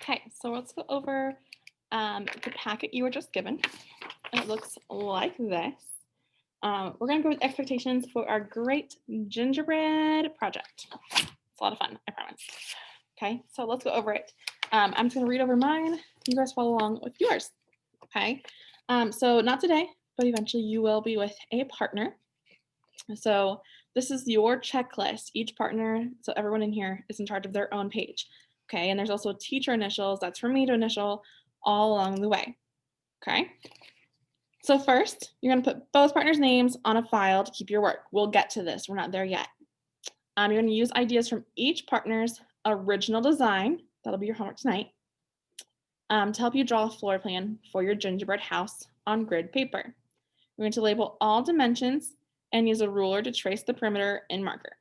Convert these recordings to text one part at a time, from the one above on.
Okay, so let's go over the packet you were just given. It looks like this. We're going to go with expectations for our great gingerbread project. It's a lot of fun, I promise. Okay, so let's go over it. I'm just going to read over mine. You guys follow along with yours. Okay, so not today, but eventually you will be with a partner. So this is your checklist. Each partner, so everyone in here is in charge of their own page. Okay, and there's also teacher initials. That's for me to initial all along the way. Okay. So first, you're going to put both partners' names on a file to keep your work. We'll get to this. We're not there yet. You're going to use ideas from each partner's original design. That'll be your homework tonight. To help you draw a floor plan for your gingerbread house on grid paper. We're going to label all dimensions and use a ruler to trace the perimeter in marker.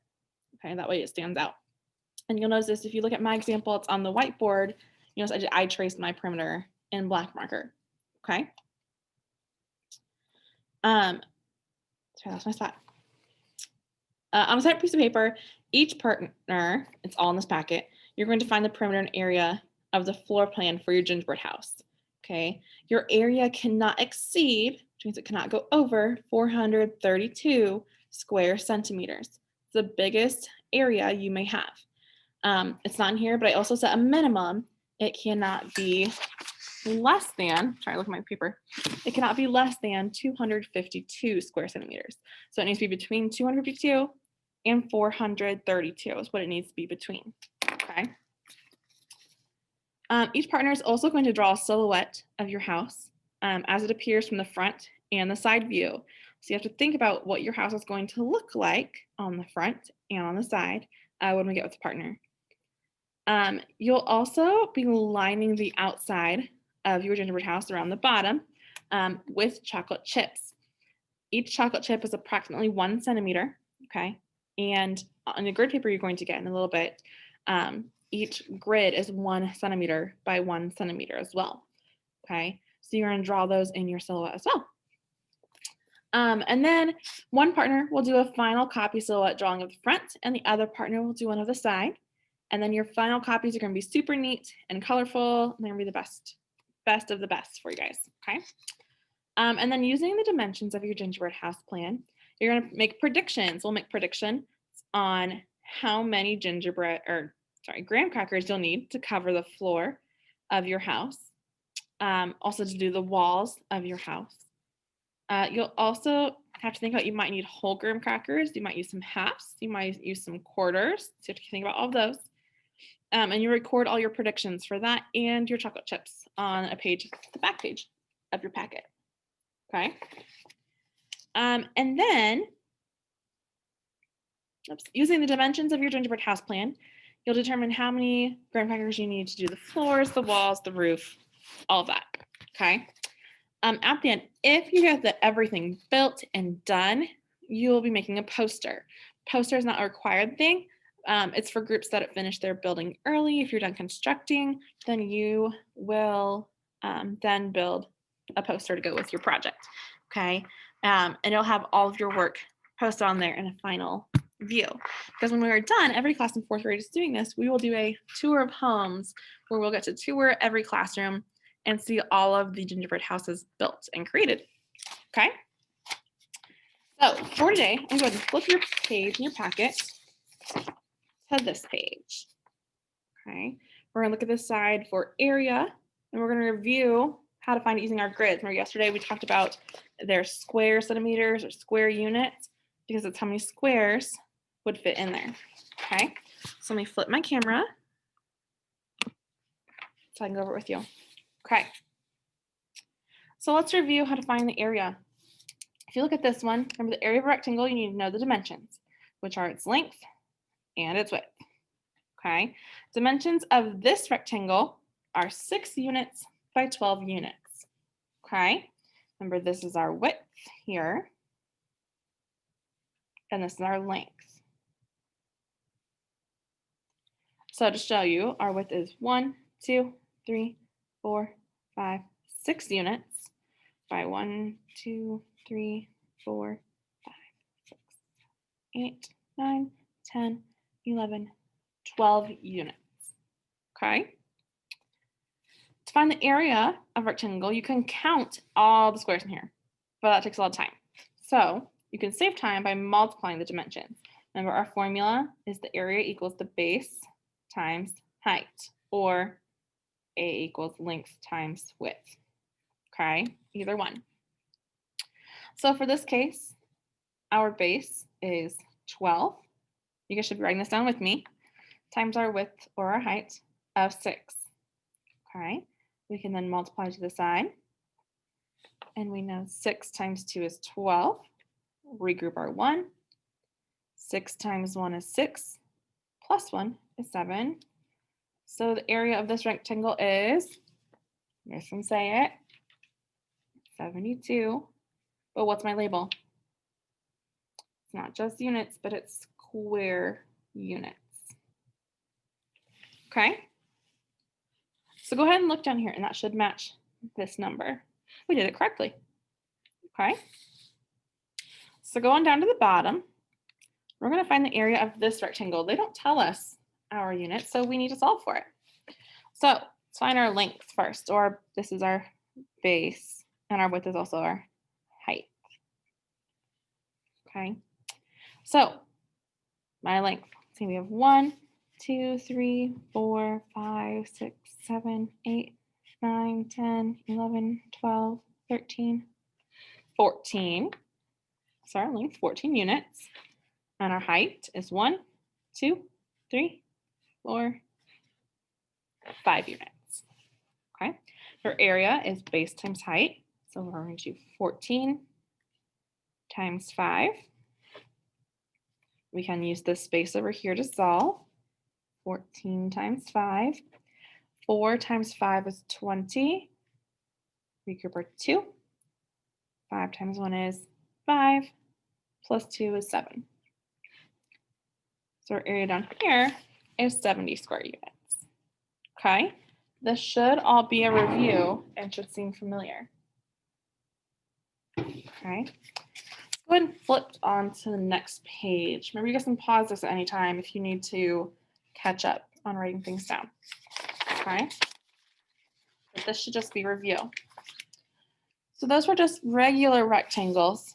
Okay, that way it stands out. And you'll notice this, if you look at my example, it's on the whiteboard. You know, I traced my perimeter in black marker. Okay. Sorry, that's my spot. On a separate piece of paper, each partner, it's all in this packet, you're going to find the perimeter and area of the floor plan for your gingerbread house. Okay. Your area cannot exceed, which means it cannot go over 432 square centimeters. It's the biggest area you may have. It's not in here, but I also set a minimum. It cannot be less than, try to look at my paper, it cannot be less than 252 square centimeters. So it needs to be between 252 and 432 is what it needs to be between. Okay. Each partner is also going to draw a silhouette of your house as it appears from the front and the side view. So you have to think about what your house is going to look like on the front and on the side when we get with the partner. You'll also be lining the outside of your gingerbread house around the bottom with chocolate chips. Each chocolate chip is approximately 1 centimeter, okay? And on the grid paper you're going to get in a little bit, each grid is 1 centimeter by 1 centimeter as well, okay? So you're going to draw those in your silhouette as well. And then one partner will do a final copy silhouette drawing of the front, and the other partner will do one of the side. And then your final copies are going to be super neat and colorful. And they're going to be the best of the best for you guys, okay? And then using the dimensions of your gingerbread house plan, you're going to make predictions. We'll make predictions on how many graham crackers you'll need to cover the floor of your house. Also to do the walls of your house. You'll also have to think about, you might need whole graham crackers. You might use some halves. You might use some quarters. So you have to think about all of those. And you record all your predictions for that and your chocolate chips on a page, the back page of your packet. Okay. And then, using the dimensions of your gingerbread house plan, you'll determine how many graham crackers you need to do the floors, the walls, the roof, all of that. Okay. At the end, if you get everything built and done, you will be making a poster. Poster is not a required thing. It's for groups that have finished their building early. If you're done constructing, then you will then build a poster to go with your project. Okay. And you'll have all of your work posted on there in a final view. Because when we are done, every class in 4th grade is doing this, we will do a tour of homes where we'll get to tour every classroom and see all of the gingerbread houses built and created. Okay. So for today, I'm going to flip your page in your packet to this page. Okay. We're going to look at this side for area, and we're going to review how to find it using our grids. Remember yesterday we talked about their square centimeters or square units, because it's how many squares would fit in there. Okay. So let me flip my camera so I can go over it with you. Okay. So let's review how to find the area. If you look at this one, remember the area of a rectangle, you need to know the dimensions, which are its length and its width. Okay. Dimensions of this rectangle are 6 units by 12 units. Okay. Remember, this is our width here, and this is our length. So to show you, our width is 1, 2, 3, 4, 5, 6 units by 1, 2, 3, 4, 5, 6, 8, 9, 10, 11, 12 units. Okay. To find the area of a rectangle, you can count all the squares in here, but that takes a lot of time. So you can save time by multiplying the dimensions. Remember, our formula is the area equals the base times height, or A equals length times width. Okay, either one. So for this case, our base is 12. You guys should be writing this down with me, times our width or our height of 6. Okay, we can then multiply to the side. And we know 6 times 2 is 12. Regroup our 1. 6 times 1 is 6, plus 1 is 7. So the area of this rectangle is, here's some say it, 72. But what's my label? It's not just units, but it's square units. Okay? So go ahead and look down here, and that should match this number. We did it correctly. Okay? So going down to the bottom, we're going to find the area of this rectangle. They don't tell us our units, so we need to solve for it. So let's find our length first, or this is our base, and our width is also our height. Okay, so my length. See, we have 1, 2, 3, 4, 5, 6, 7, 8, 9, 10, 11, 12, 13, 14. So our length, 14 units. And our height is 1, 2, 3, 4, 5 units. Okay, our area is base times height. So we're going to do 14 times 5. We can use this space over here to solve. 14 times 5. 4 times 5 is 20. Regroup our 2. 5 times 1 is 5. Plus 2 is 7. So our area down here is 70 square units. Okay, this should all be a review and should seem familiar. Okay, let's go ahead and flip on to the next page. Remember, you guys can pause this at any time if you need to catch up on writing things down. Okay, but this should just be review. So those were just regular rectangles,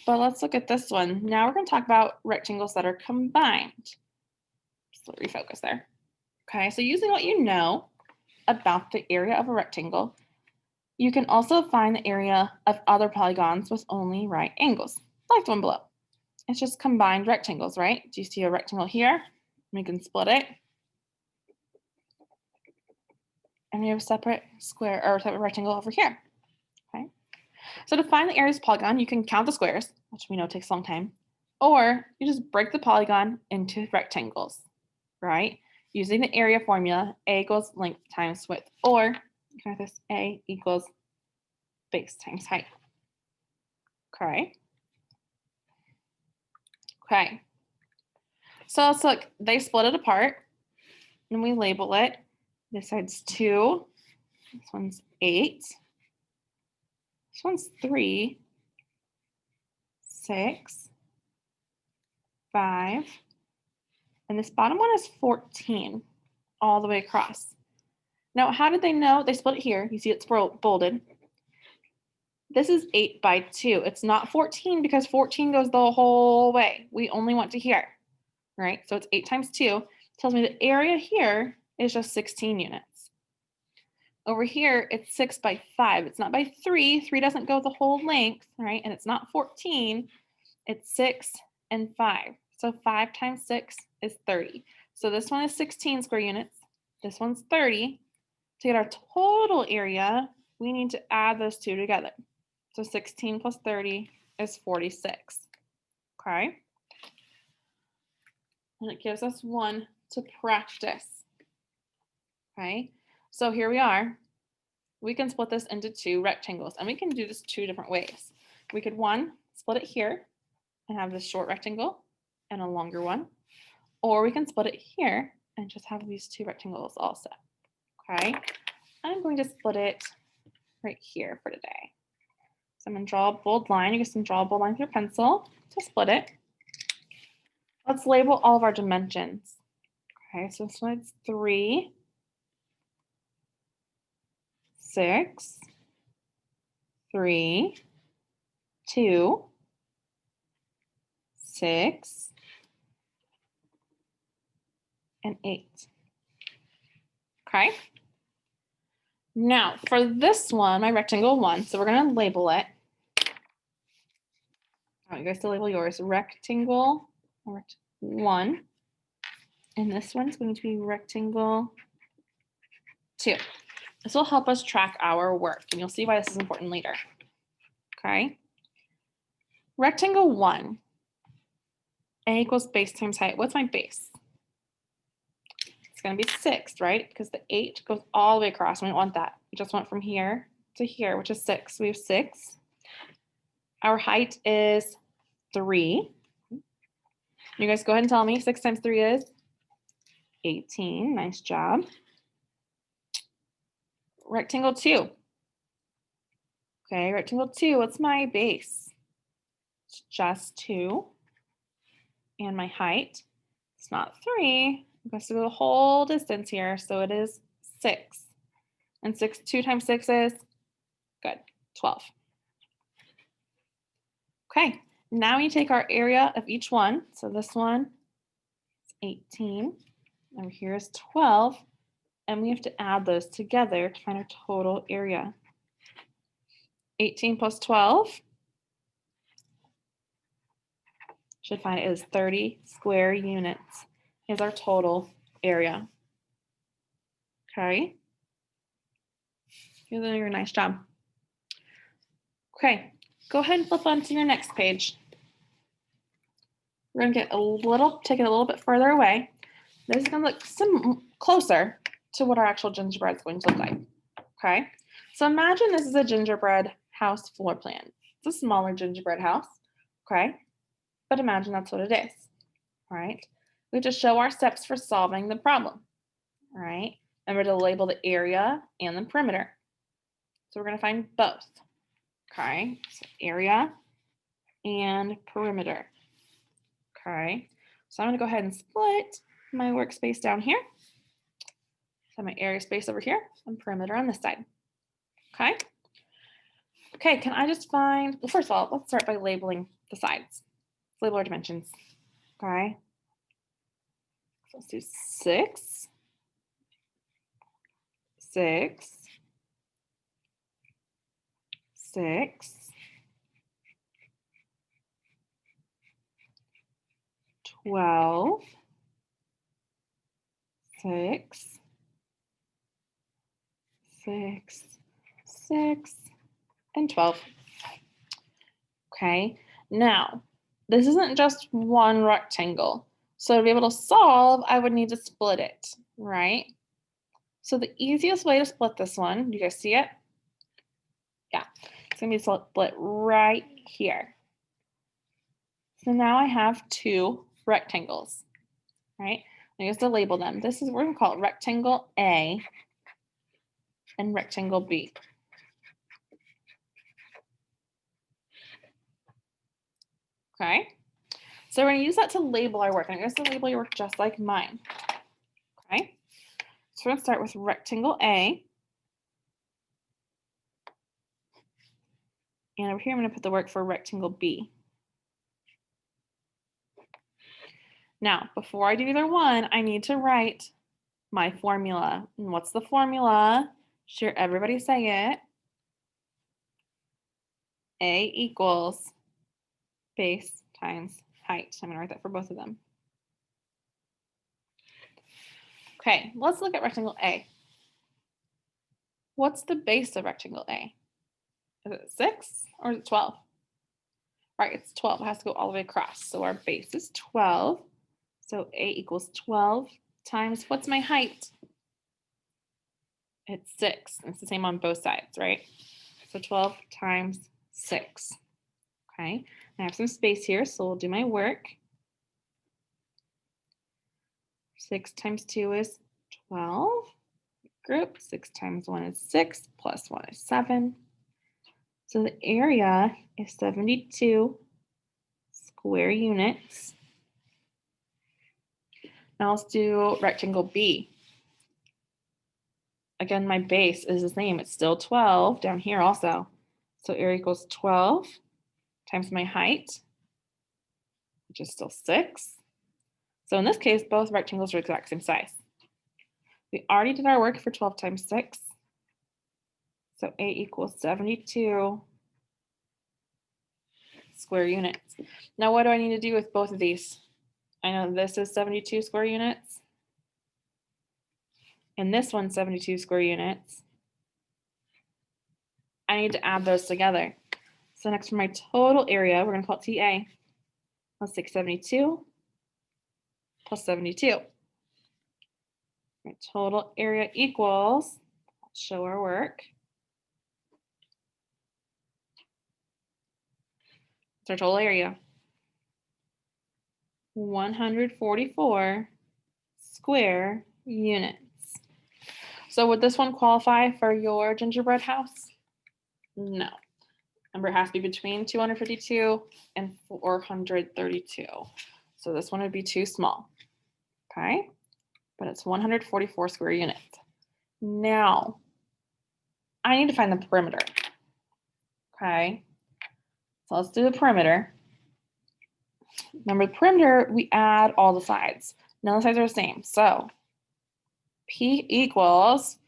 but let's look at this one. Now we're going to talk about rectangles that are combined. Just refocus there. Okay, so using what you know about the area of a rectangle, you can also find the area of other polygons with only right angles, like the one below. It's just combined rectangles, right? Do you see a rectangle here? We can split it. And we have a separate square or separate rectangle over here. Okay. So to find the area of this polygon, you can count the squares, which we know takes a long time, or you just break the polygon into rectangles, right? Using the area formula, A equals length times width, or you can have this A equals base times height. Okay. Okay. So let's look, they split it apart and we label it. This side's 2, this one's 8, this one's 3, 6, 5, and this bottom one is 14 all the way across. Now, how did they know? They split it here. You see it's bolded. This is 8 by 2. It's not 14 because 14 goes the whole way. We only want to here, right? So it's 8 times 2. Tells me the area here is just 16 units. Over here, it's 6 by 5. It's not by 3. 3 doesn't go the whole length, right? And it's not 14. It's 6 and 5. So 5 times 6 is 30. So this one is 16 square units. This one's 30. To get our total area, we need to add those two together. So 16 plus 30 is 46. Okay. And it gives us one to practice. Okay. So here we are. We can split this into 2 rectangles, and we can do this 2 different ways. We could, one, split it here and have this short rectangle and a longer one, or we can split it here and just have these 2 rectangles also. Okay. I'm going to split it right here for today. So I'm going to draw a bold line. You guys can draw a bold line with your pencil to split it. Let's label all of our dimensions. Okay, so this one is 3. 6, 3, 2, 6, and 8. Okay. Now for this one, my rectangle 1, so we're going to label it. I want you guys to label yours rectangle 1. And this one's going to be rectangle 2. This will help us track our work, and you'll see why this is important later. Okay. Rectangle 1. A equals base times height. What's my base? It's going to be 6, right? Because the 8 goes all the way across. We don't want that. We just want from here to here, which is 6. We have 6. Our height is 3. You guys go ahead and tell me 6 times 3 is 18. Nice job. Rectangle 2. Okay, rectangle 2, what's my base? It's just 2. And my height, it's not 3. I'm going to do the whole distance here, so it is 6. And 2 times 6 is, good, 12. Okay, now we take our area of each one. So this one is 18. Over here is 12. And we have to add those together to find our total area. 18 plus 12 should find it is 30 square units is our total area. Okay. You're doing a nice job. Okay, go ahead and flip on to your next page. We're gonna take it a little bit further away. This is gonna look closer to what our actual gingerbread is going to look like. Okay, so imagine this is a gingerbread house floor plan. It's a smaller gingerbread house, okay? But imagine that's what it is, all right? We have to show our steps for solving the problem, all right? Remember to label the area and the perimeter. So we're gonna find both, okay? So area and perimeter, okay? So I'm gonna go ahead and split my workspace down here. So my area space over here and perimeter on this side, okay? Okay, can I just find, well, first of all, let's start by labeling the sides. Let's label our dimensions, okay? So let's do 6, 6, 6, 12, 6, 6, 6, and 12. Okay, now this isn't just one rectangle. So to be able to solve, I would need to split it, right? So the easiest way to split this one, do you guys see it? Yeah, it's gonna be split right here. So now I have 2 rectangles, right? I guess to label them. This is, we're gonna call it rectangle A and rectangle B. Okay, so we're gonna use that to label our work. And I guess to label your work just like mine. Okay, so we're gonna start with rectangle A. And over here, I'm gonna put the work for rectangle B. Now, before I do either one, I need to write my formula. And what's the formula? Sure, everybody say it. A equals base times height. I'm gonna write that for both of them. Okay, let's look at rectangle A. What's the base of rectangle A? Is it 6 or is it 12? Right, it's 12. It has to go all the way across. So our base is 12. So A equals 12 times, what's my height? It's 6. It's the same on both sides, right? So 12 times 6. Okay, I have some space here, so we'll do my work. 6 times 2 is 12. Group, 6 times 1 is 6, plus 1 is 7. So the area is 72 square units. Now let's do rectangle B. Again, my base is the same. It's still 12 down here also. So area equals 12 times my height, which is still 6. So in this case, both rectangles are the exact same size. We already did our work for 12 times 6. So A equals 72 square units. Now what do I need to do with both of these? I know this is 72 square units. And this one's 72 square units. I need to add those together. So next for my total area, we're going to call it TA. Let's take 72 plus 72. My total area equals, let's show our work. It's our total area. 144 square units. So would this one qualify for your gingerbread house? No. Remember, it has to be between 252 and 432. So this one would be too small. Okay? But it's 144 square units. Now, I need to find the perimeter. Okay? So let's do the perimeter. Remember, the perimeter, we add all the sides. None of the sides are the same. So P equals,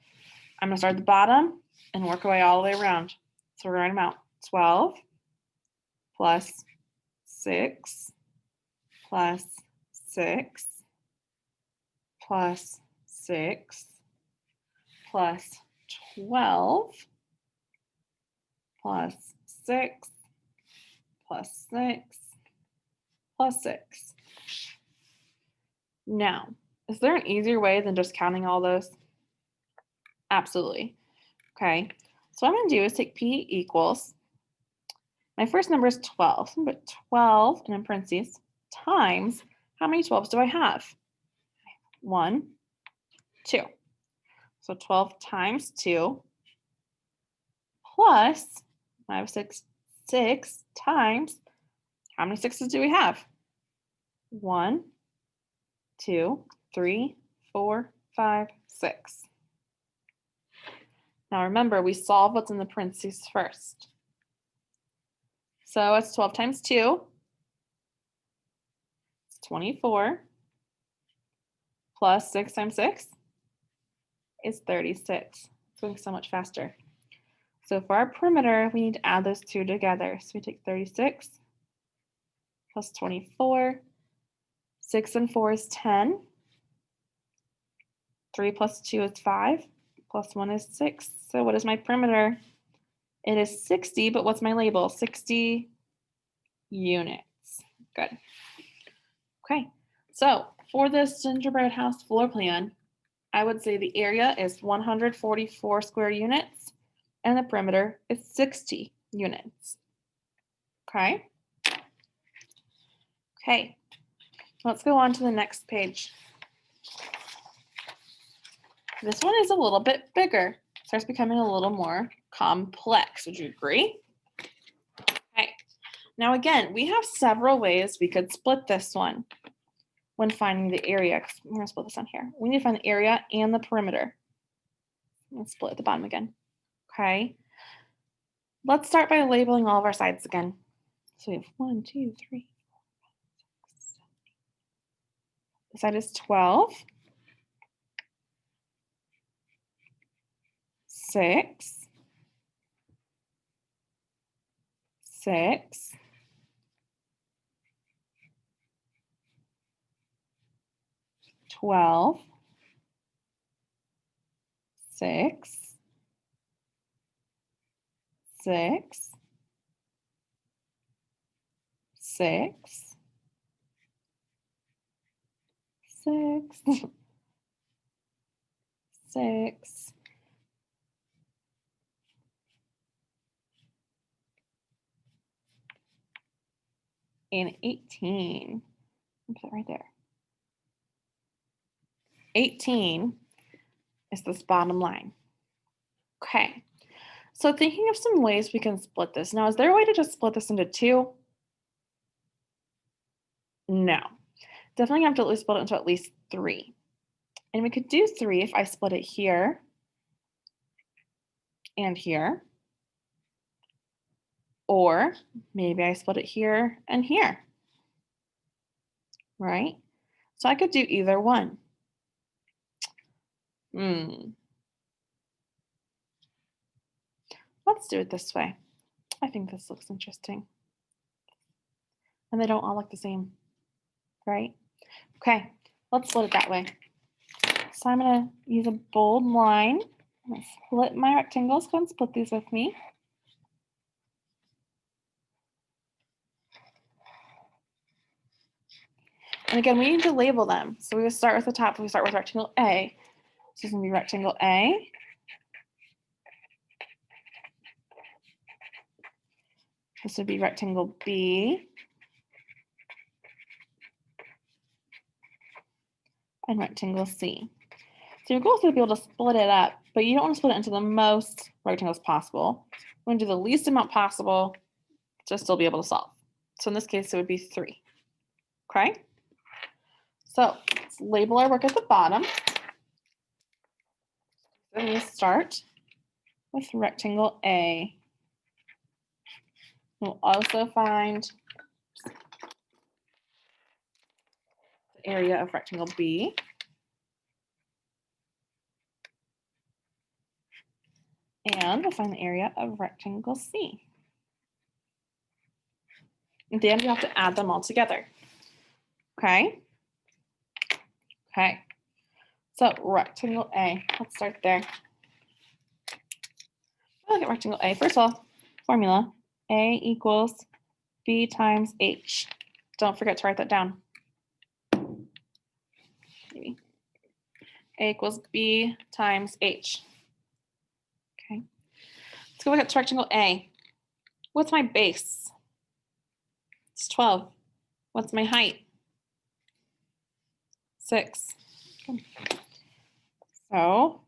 I'm going to start at the bottom and work our way all the way around. So we're going to write them out. 12 plus 6 plus 6 plus 6 plus 12 plus 6 plus 6 plus 6. Now, is there an easier way than just counting all those? Absolutely. Okay, so what I'm going to do is take P equals, my first number is 12, so I'm going to put 12 and in parentheses times, how many 12s do I have? 1, 2. So 12 times 2 plus, I have 6 times, how many 6s do we have? 1, 2, 3, 4, 5, 6. Now remember, we solve what's in the parentheses first. So it's 12 times 2. It's 24. Plus 6 times 6 is 36. It's going so much faster. So for our perimeter, we need to add those two together. So we take 36 plus 24. 6 and 4 is 10. 3 plus 2 is 5. Plus 1 is 6. So what is my perimeter? It is 60, but what's my label? 60 units. Good. Okay, so for this gingerbread house floor plan, I would say the area is 144 square units and the perimeter is 60 units. Okay. Okay, let's go on to the next page. This one is a little bit bigger. It starts becoming a little more complex. Would you agree? Okay. Now again, we have several ways we could split this one when finding the area. I'm going to split this on here. We need to find the area and the perimeter. Let's split at the bottom again. Okay. Let's start by labeling all of our sides again. So we have 1, 2, 3, 4, 5, 6, 7. The side is 12. 6. 6. 12. 6. 6. 6. 6. 6. And 18. Put it right there. 18 is this bottom line. Okay. So thinking of some ways we can split this. Now, is there a way to just split this into 2? No. Definitely have to at least split it into at least 3. And we could do 3 if I split it here and here. Or maybe I split it here and here, right? So I could do either one. Let's do it this way. I think this looks interesting. And they don't all look the same, right? Okay, let's split it that way. So I'm gonna use a bold line. I'm gonna split my rectangles. Go and split these with me. And again, we need to label them. So we would start with the top. We start with rectangle A. So this is gonna be rectangle A. This would be rectangle B. And rectangle C. So your goal is to be able to split it up, but you don't want to split it into the most rectangles possible. We want to do the least amount possible to still be able to solve. So in this case, it would be 3. Okay? So let's label our work at the bottom. So we start with rectangle A. We'll also find the area of rectangle B. And we'll find the area of rectangle C. At the end, you have to add them all together. Okay? Okay. So rectangle A, let's start there. Look at rectangle A. First of all, formula, A equals B times H. Don't forget to write that down. Maybe. A equals B times H. Okay. Let's go look at rectangle A. What's my base? It's 12. What's my height? 6. Okay. So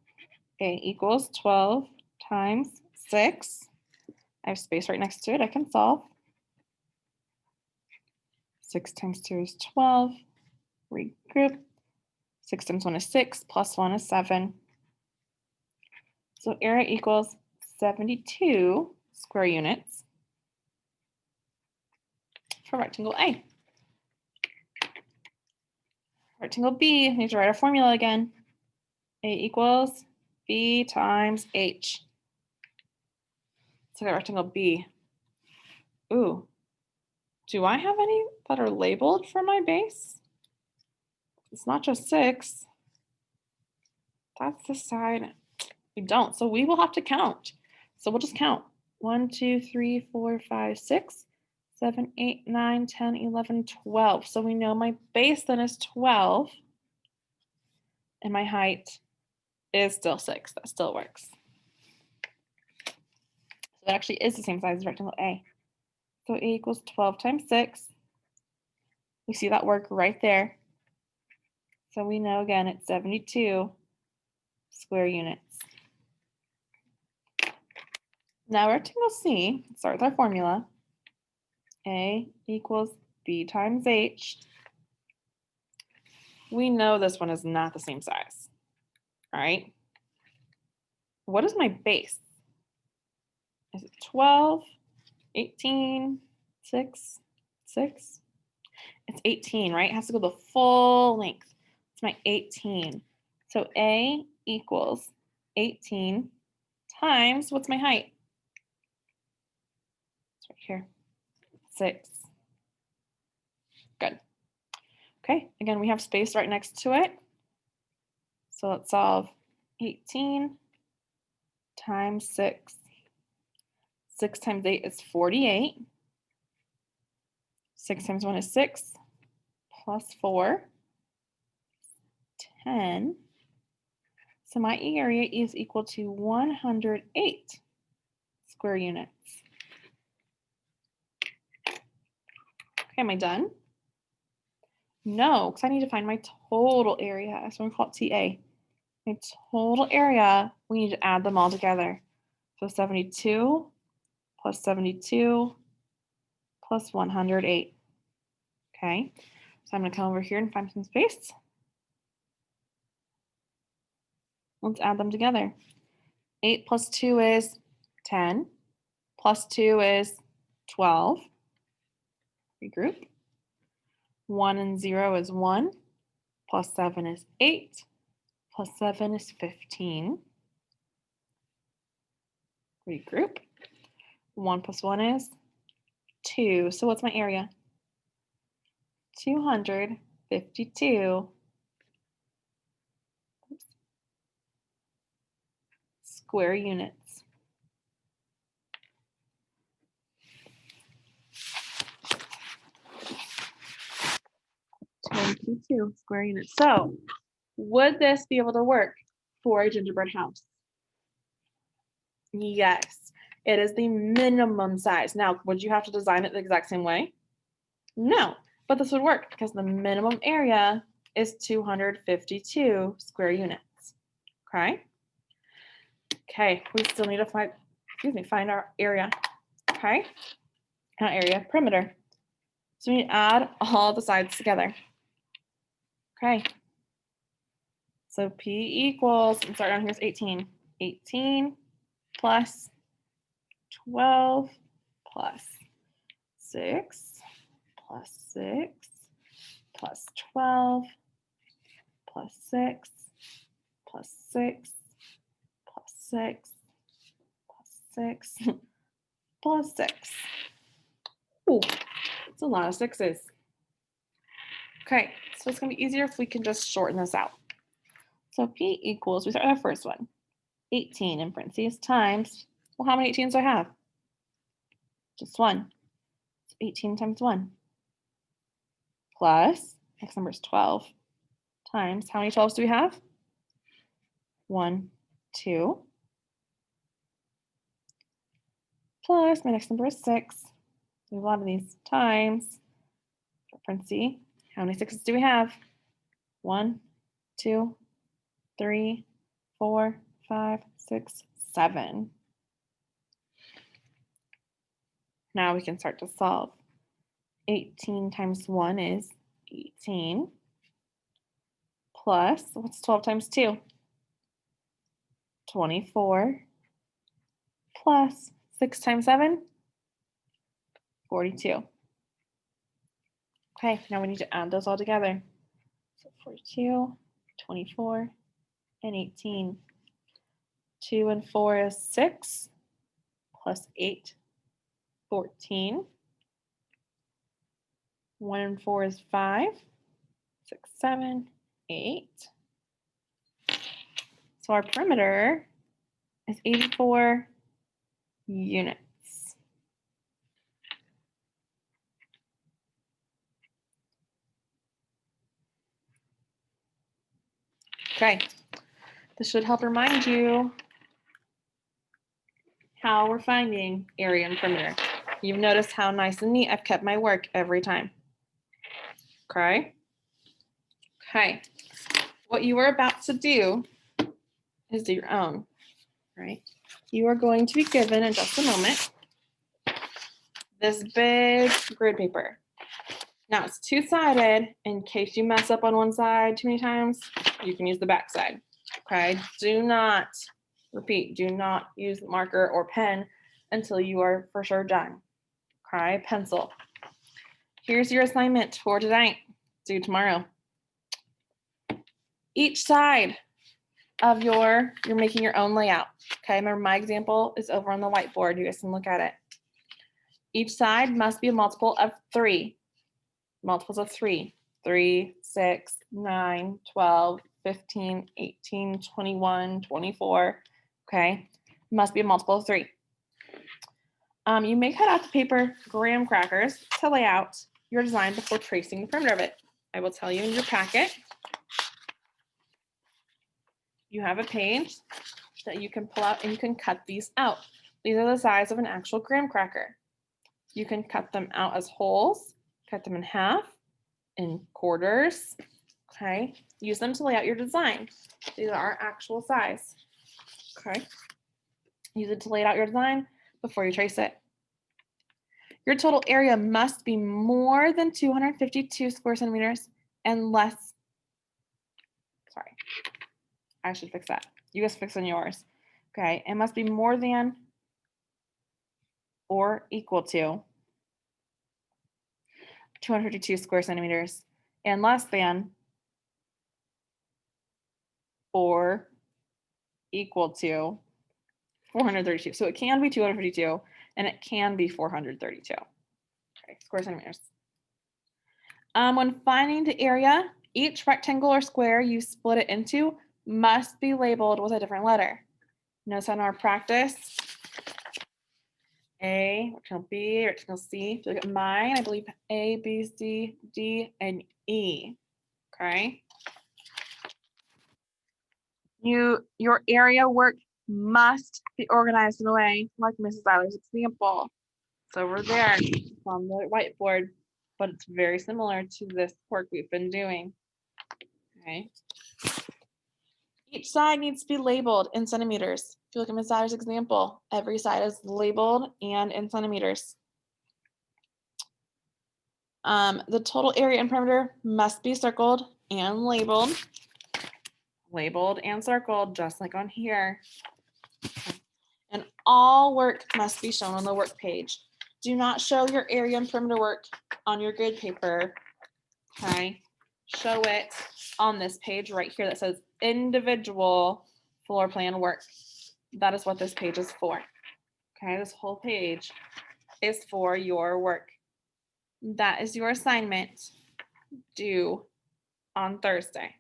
A equals 12 times 6. I have space right next to it. I can solve. 6 times 2 is 12. Regroup. 6 times 1 is 6, plus 1 is 7. So area equals 72 square units for rectangle A. Rectangle B, need to write our formula again. A equals B times H. Let's look at rectangle B. Ooh, do I have any that are labeled for my base? It's not just 6. That's the side. We don't, so we will have to count. So we'll just count. 1, 2, 3, 4, 5, 6, 7, 8, 9, 10, 11, 12. So we know my base then is 12. And my height is still 6. That still works. So that actually is the same size as rectangle A. So A equals 12 times 6. We see that work right there. So we know again it's 72 square units. Now rectangle C, start with our formula. A equals B times H. We know this one is not the same size. All right. What is my base? Is it 12, 18, 6, 6? It's 18, right? It has to go the full length. It's my 18. So A equals 18 times, what's my height? It's right here, 6. Good. Okay, again, we have space right next to it. So let's solve 18 times 6. 6 times 8 is 48. 6 times 1 is 6, plus 4, 10. So my area is equal to 108 square units. Okay, am I done? No, because I need to find my total area. So I'm going to call it TA. My total area, we need to add them all together. So 72 plus 72 plus 108. Okay, so I'm going to come over here and find some space. Let's add them together. 8 plus 2 is 10. Plus 2 is 12. Regroup. 1 and 0 is 1. Plus 7 is 8. Plus 7 is 15. Regroup. 1 plus 1 is 2. So what's my area? 252 square units. Square units. So would this be able to work for a gingerbread house? Yes, it is the minimum size. Now, would you have to design it the exact same way? No, but this would work because the minimum area is 252 square units. Okay. Okay, we still need to find our area. Okay, our area perimeter. So we need to add all the sides together. Okay. So P equals, and start down here is 18. 18 plus 12 plus 6 plus 6 plus 12 plus 6 plus 6 plus 6 plus 6 plus 6. Ooh, it's a lot of sixes. Okay, so it's going to be easier if we can just shorten this out. So P equals, we start with our first one, 18 in parentheses times, well, how many 18s do I have? Just one. So 18 times 1 plus, next number is 12, times, how many 12s do we have? 1, 2, plus, my next number is 6. We have a lot of these times, parentheses, how many 6s do we have? 1, 2, 3, 4, 5, 6, 7. Now we can start to solve. 18 times 1 is 18. Plus, what's 12 times 2? 24. Plus 6 times 7? 42. Okay, now we need to add those all together. So 42, 24, and 18. 2 and 4 is 6, plus 8, 14. 1 and 4 is 5, 6, 7, 8. So our perimeter is 84 units. Okay, this should help remind you how we're finding area and perimeter. You've noticed how nice and neat I've kept my work every time. Okay. Okay. What you are about to do is do your own, right? You are going to be given in just a moment this big grid paper. Now it's two-sided. In case you mess up on one side too many times, you can use the back side. Okay. Do not, repeat, do not use marker or pen until you are for sure done. Okay, pencil. Here's your assignment for tonight, due tomorrow. Each side of you're making your own layout. Okay, remember my example is over on the whiteboard. You guys can look at it. Each side must be a multiple of 3. Multiples of 3. 3, 6, 9, 12, 15, 18, 21, 24. Okay, must be a multiple of 3. You may cut out the paper graham crackers to lay out your design before tracing the perimeter of it. I will tell you in your packet, you have a page that you can pull out and you can cut these out. These are the size of an actual graham cracker. You can cut them out as wholes, cut them in half, in quarters, okay? Use them to lay out your design. These are our actual size, okay? Use it to lay out your design before you trace it. Your total area must be more than 252 square centimeters and less, sorry, I should fix that. You guys fix on yours Okay, it must be more than or equal to 252 square centimeters and less than or equal to 432. So it can be 252 and it can be 432. Okay, square centimeters. When finding the area, each rectangle or square you split it into must be labeled with a different letter. Notice in our practice, A, rectangle B, rectangle C. If you look at mine, I believe A, B, C, D, and E. Okay. Your area work must be organized in a way like Mrs. Eiler's example. It's over there on the whiteboard, but it's very similar to this work we've been doing. Okay. Each side needs to be labeled in centimeters. If you look at Ms. Eiler's example, every side is labeled and in centimeters. The total area and perimeter must be circled and labeled. Labeled and circled, just like on here. And all work must be shown on the work page. Do not show your area and perimeter work on your grid paper. Okay, show it on this page right here that says individual floor plan work. That is what this page is for. Okay, this whole page is for your work. That is your assignment due on Thursday.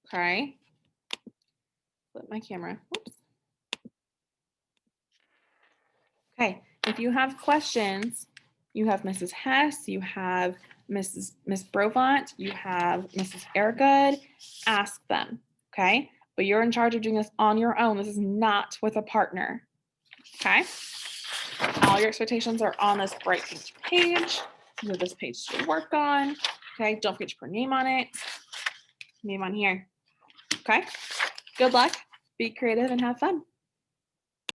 Okay, flip my camera. Whoops. Okay, if you have questions, you have Mrs. Hess, you have Miss Brovant, you have Mrs. Airgood, ask them, okay? But you're in charge of doing this on your own. This is not with a partner, okay? All your expectations are on this bright page. You have this page to work on, okay? Don't forget to put your name on it, name on here, okay? Good luck, be creative, and have fun.